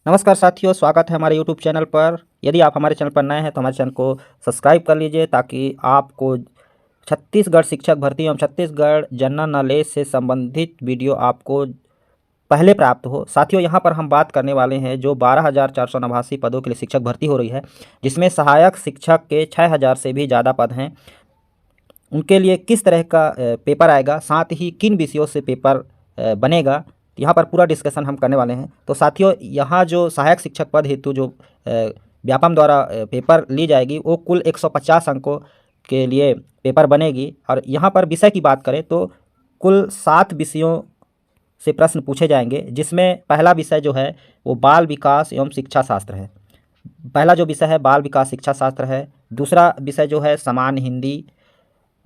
नमस्कार साथियों, स्वागत है हमारे YouTube चैनल पर। यदि आप हमारे चैनल पर नए हैं तो हमारे चैनल को सब्सक्राइब कर लीजिए ताकि आपको छत्तीसगढ़ शिक्षक भर्ती एवं छत्तीसगढ़ जनरल नॉलेज से संबंधित वीडियो आपको पहले प्राप्त हो। साथियों, यहाँ पर हम बात करने वाले हैं जो 12,489 पदों के लिए शिक्षक भर्ती हो रही है, जिसमें सहायक शिक्षक के 6,000 से भी ज़्यादा पद हैं। उनके लिए किस तरह का पेपर आएगा, साथ ही किन विषयों से पेपर बनेगा, यहाँ पर पूरा डिस्कशन हम करने वाले हैं। तो साथियों, यहाँ जो सहायक शिक्षक पद हेतु जो व्यापम द्वारा पेपर ली जाएगी वो कुल 150 अंकों के लिए पेपर बनेगी। और यहाँ पर विषय की बात करें तो कुल 7 विषयों से प्रश्न पूछे जाएंगे, जिसमें पहला विषय जो है वो बाल विकास एवं शिक्षा शास्त्र है। पहला जो विषय है बाल विकास शिक्षा शास्त्र है। दूसरा विषय जो है सामान्य हिंदी,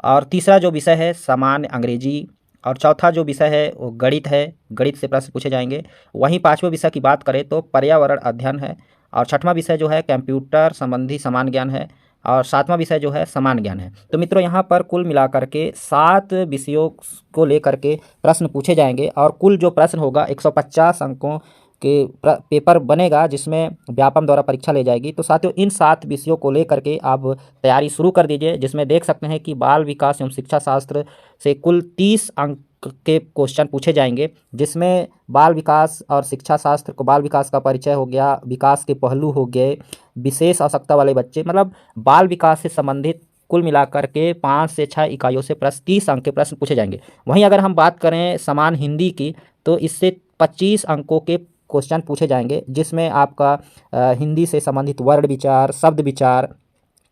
और तीसरा जो विषय है सामान्य अंग्रेजी, और चौथा जो विषय है वो गणित है। गणित से प्रश्न पूछे जाएंगे। वहीं पांचवें विषय की बात करें तो पर्यावरण अध्ययन है, और छठवां विषय जो है कंप्यूटर संबंधी समान ज्ञान है, और सातवां विषय जो है समान ज्ञान है। तो मित्रों, यहाँ पर कुल मिलाकर के 7 विषयों को लेकर के प्रश्न पूछे जाएंगे, और कुल जो प्रश्न होगा 150 अंकों के पेपर बनेगा, जिसमें व्यापम द्वारा परीक्षा ले जाएगी। तो साथियों, इन 7 विषयों को लेकर के आप तैयारी शुरू कर दीजिए, जिसमें देख सकते हैं कि बाल विकास एवं शिक्षा शास्त्र से कुल 30 अंक के क्वेश्चन पूछे जाएंगे, जिसमें बाल विकास और शिक्षा शास्त्र को बाल विकास का परिचय हो गया, विकास के पहलू हो गए, विशेष आवश्यकता वाले बच्चे, मतलब बाल विकास से संबंधित कुल मिलाकर के 5 से 6 इकाइयों से 30 अंक के प्रश्न पूछे जाएंगे। वहीं अगर हम बात करें समान हिंदी की, तो इससे 25 अंकों के क्वेश्चन पूछे जाएंगे, जिसमें आपका हिंदी से संबंधित वर्ण विचार,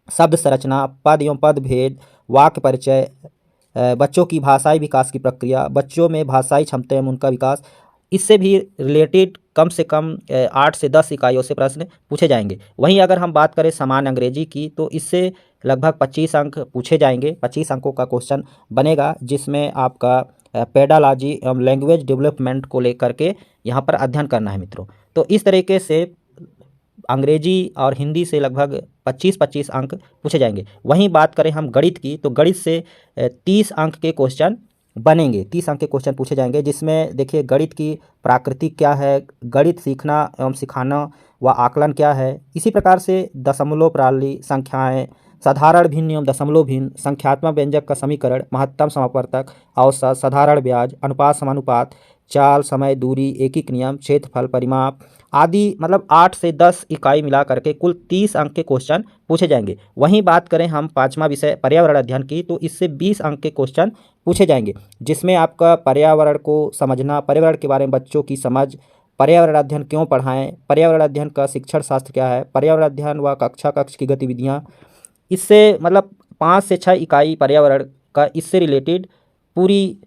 शब्द संरचना, पद एवं पद भेद, वाक्य परिचय, बच्चों की भाषाई विकास की प्रक्रिया, बच्चों में भाषाई क्षमता एवं उनका विकास, इससे भी रिलेटेड कम से कम 8 से 10 इकाइयों से प्रश्न पूछे जाएंगे। वहीं अगर हम बात करें सामान्य अंग्रेजी की, तो इससे लगभग 25 अंक पूछे जाएंगे। 25 अंकों का क्वेश्चन बनेगा, जिसमें आपका पेडालॉजी एवं लैंग्वेज डेवलपमेंट को लेकर के यहाँ पर अध्ययन करना है मित्रों। तो इस तरीके से अंग्रेजी और हिंदी से लगभग 25-25 अंक पूछे जाएंगे। वहीं बात करें हम गणित की, तो गणित से 30 अंक के क्वेश्चन बनेंगे, 30 अंक के क्वेश्चन पूछे जाएंगे, जिसमें देखिए गणित की प्राकृति क्या है, गणित सीखना एवं सिखाना व आकलन क्या है, इसी प्रकार से दशमलव प्रणाली, संख्याएँ, साधारण भिन्न एवं दशमलव भिन्न, संख्यात्मक व्यंजक का समीकरण, महत्तम समापवर्तक, औसत, साधारण ब्याज, अनुपात समानुपात, चाल, समय, दूरी, एकीक नियम, क्षेत्रफल, परिमाप आदि, मतलब 8 से 10 इकाई मिला करके कुल 30 अंक के क्वेश्चन पूछे जाएंगे। वहीं बात करें हम पांचवा विषय पर्यावरण अध्ययन की, तो इससे 20 अंक के क्वेश्चन पूछे जाएंगे, जिसमें आपका पर्यावरण को समझना, पर्यावरण के बारे में बच्चों की समझ, पर्यावरण अध्ययन क्यों पढ़ाएं, पर्यावरण अध्ययन का शिक्षण शास्त्र क्या है, पर्यावरण अध्ययन व कक्ष की गतिविधियाँ, इससे मतलब 5 से 6 इकाई पर्यावरण का, इससे रिलेटेड पूरी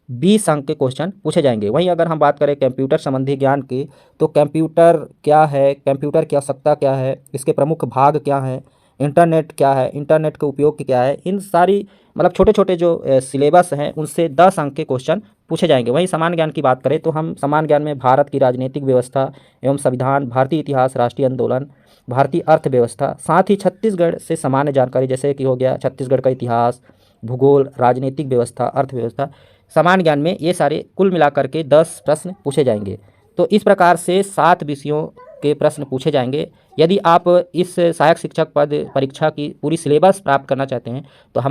20 अंक के क्वेश्चन पूछे जाएंगे। वहीं अगर हम बात करें कंप्यूटर संबंधी ज्ञान की, तो कंप्यूटर क्या है, कंप्यूटर की आवश्यकता क्या है, इसके प्रमुख भाग क्या हैं, इंटरनेट क्या है, इंटरनेट के उपयोग क्या है, इन सारी मतलब छोटे छोटे जो सिलेबस हैं उनसे 10 अंक के क्वेश्चन पूछे जाएंगे। वहीं समान ज्ञान की बात करें तो हम समान ज्ञान में भारत की राजनीतिक व्यवस्था एवं संविधान, भारतीय इतिहास, राष्ट्रीय आंदोलन, भारतीय अर्थव्यवस्था, साथ ही छत्तीसगढ़ से सामान्य जानकारी जैसे कि हो गया छत्तीसगढ़ का इतिहास, भूगोल, राजनीतिक व्यवस्था, अर्थव्यवस्था, समान ज्ञान में ये सारे कुल मिलाकर के 10 प्रश्न पूछे जाएंगे। तो इस प्रकार से 7 विषयों के प्रश्न पूछे जाएंगे। यदि आप इस सहायक शिक्षक पद परीक्षा की पूरी सिलेबस प्राप्त करना चाहते हैं तो हम